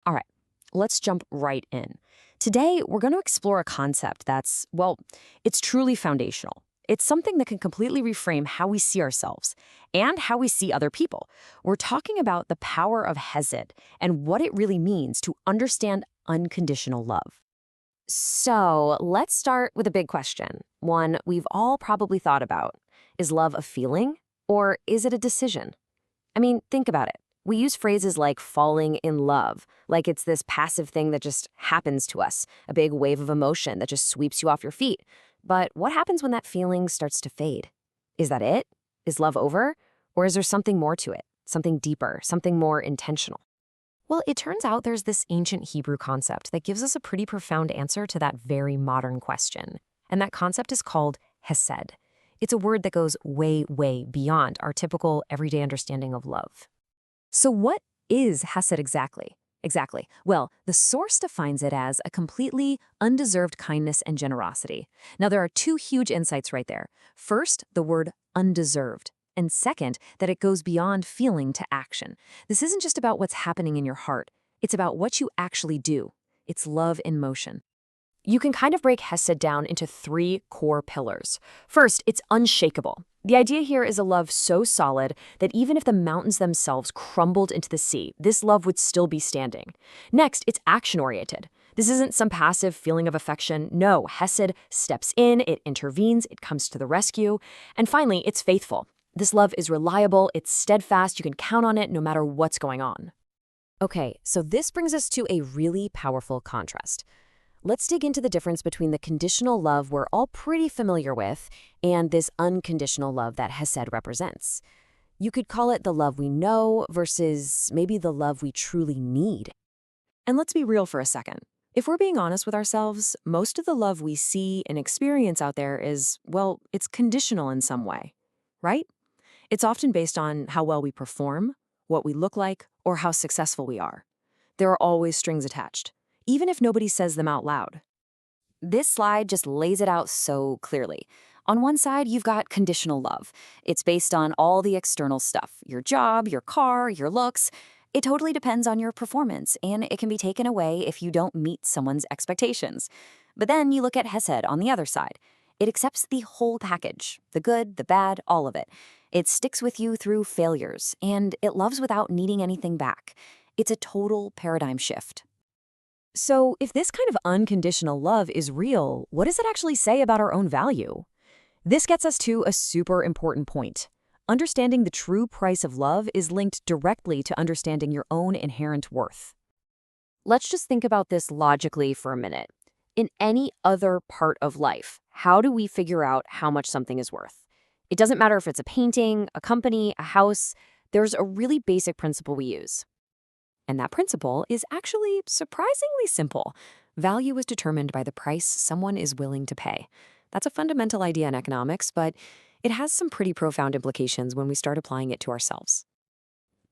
All right, let's jump right in. Today, we're going to explore a concept that's, well, it's truly foundational. It's something that can completely reframe how we see ourselves and how we see other people. We're talking about the power of Hesed and what it really means to understand unconditional love. So let's start with a big question, one we've all probably thought about. Is love a feeling or is it a decision? I mean, think about it. We use phrases like falling in love, like it's this passive thing that just happens to us, a big wave of emotion that just sweeps you off your feet. But what happens when that feeling starts to fade? Is that it? Is love over? Or is there something more to it? Something deeper, something more intentional? Well, it turns out there's this ancient Hebrew concept that gives us a pretty profound answer to that very modern question. And that concept is called Hesed. It's a word that goes way, way beyond our typical everyday understanding of love. So what is Hesed exactly? Exactly. Well, the source defines it as a completely undeserved kindness and generosity. Now, there are two huge insights right there. First, the word undeserved. And second, that it goes beyond feeling to action. This isn't just about what's happening in your heart. It's about what you actually do. It's love in motion. You can kind of break Hesed down into three core pillars. First, it's unshakable. The idea here is a love so solid that even if the mountains themselves crumbled into the sea, this love would still be standing. Next, it's action-oriented. This isn't some passive feeling of affection. No, Hesed steps in, it intervenes, it comes to the rescue. And finally, it's faithful. This love is reliable, it's steadfast, you can count on it no matter what's going on. Okay, so this brings us to a really powerful contrast. Let's dig into the difference between the conditional love we're all pretty familiar with and this unconditional love that Hesed represents. You could call it the love we know versus maybe the love we truly need. And let's be real for a second. If we're being honest with ourselves, most of the love we see and experience out there is, well, it's conditional in some way, right? It's often based on how well we perform, what we look like, or how successful we are. There are always strings attached, even if nobody says them out loud. This slide just lays it out so clearly. On one side, you've got conditional love. It's based on all the external stuff, your job, your car, your looks. It totally depends on your performance, and it can be taken away if you don't meet someone's expectations. But then you look at Hesed on the other side. It accepts the whole package, the good, the bad, all of it. It sticks with you through failures, and it loves without needing anything back. It's a total paradigm shift. So, if this kind of unconditional love is real, what does it actually say about our own value? This gets us to a super important point. Understanding the true price of love is linked directly to understanding your own inherent worth. Let's just think about this logically for a minute. In any other part of life, how do we figure out how much something is worth? It doesn't matter if it's a painting, a company, a house. There's a really basic principle we use. And that principle is actually surprisingly simple. Value is determined by the price someone is willing to pay. That's a fundamental idea in economics, but it has some pretty profound implications when we start applying it to ourselves.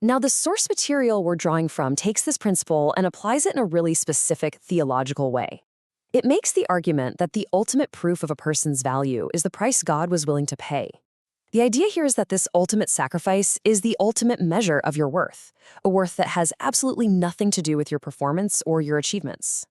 Now, the source material we're drawing from takes this principle and applies it in a really specific theological way. It makes the argument that the ultimate proof of a person's value is the price God was willing to pay. The idea here is that this ultimate sacrifice is the ultimate measure of your worth, a worth that has absolutely nothing to do with your performance or your achievements.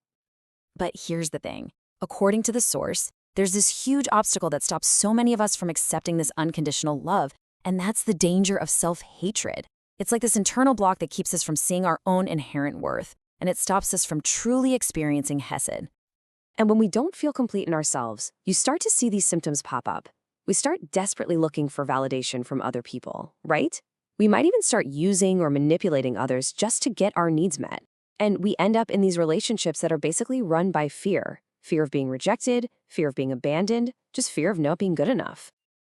But here's the thing. According to the source, there's this huge obstacle that stops so many of us from accepting this unconditional love, and that's the danger of self-hatred. It's like this internal block that keeps us from seeing our own inherent worth, and it stops us from truly experiencing Hesed. And when we don't feel complete in ourselves, you start to see these symptoms pop up. We start desperately looking for validation from other people, right? We might even start using or manipulating others just to get our needs met. And we end up in these relationships that are basically run by fear. Fear of being rejected, fear of being abandoned, just fear of not being good enough.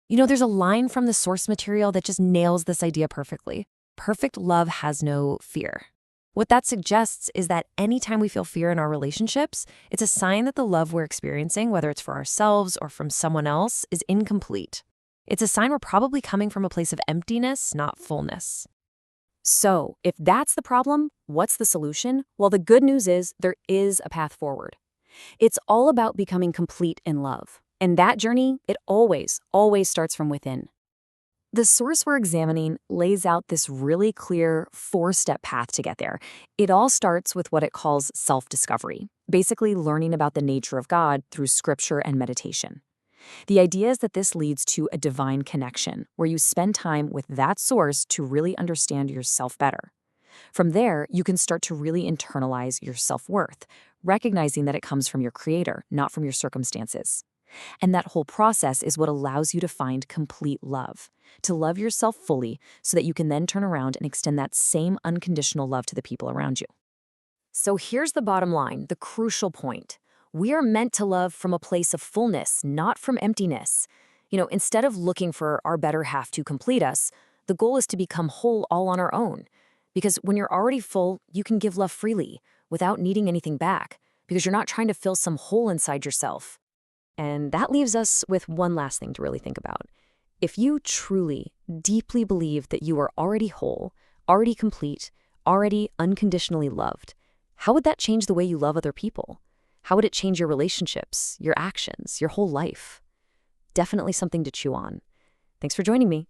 You know, there's a line from the source material that just nails this idea perfectly. Perfect love has no fear. What that suggests is that anytime we feel fear in our relationships, it's a sign that the love we're experiencing, whether it's for ourselves or from someone else, is incomplete. It's a sign we're probably coming from a place of emptiness, not fullness. So, if that's the problem, what's the solution? Well, the good news is there is a path forward. It's all about becoming complete in love. And that journey, it always starts from within. The source we're examining lays out this really clear four-step path to get there. It all starts with what it calls self-discovery, basically learning about the nature of God through scripture and meditation. The idea is that this leads to a divine connection, where you spend time with that source to really understand yourself better. From there, you can start to really internalize your self-worth, recognizing that it comes from your creator, not from your circumstances. And that whole process is what allows you to find complete love, to love yourself fully so that you can then turn around and extend that same unconditional love to the people around you. So here's the bottom line, the crucial point. We are meant to love from a place of fullness, not from emptiness. Instead of looking for our better half to complete us, the goal is to become whole all on our own. Because when you're already full, you can give love freely without needing anything back, because you're not trying to fill some hole inside yourself. And that leaves us with one last thing to really think about. If you truly, deeply believe that you are already whole, already complete, already unconditionally loved, how would that change the way you love other people? How would it change your relationships, your actions, your whole life? Definitely something to chew on. Thanks for joining me.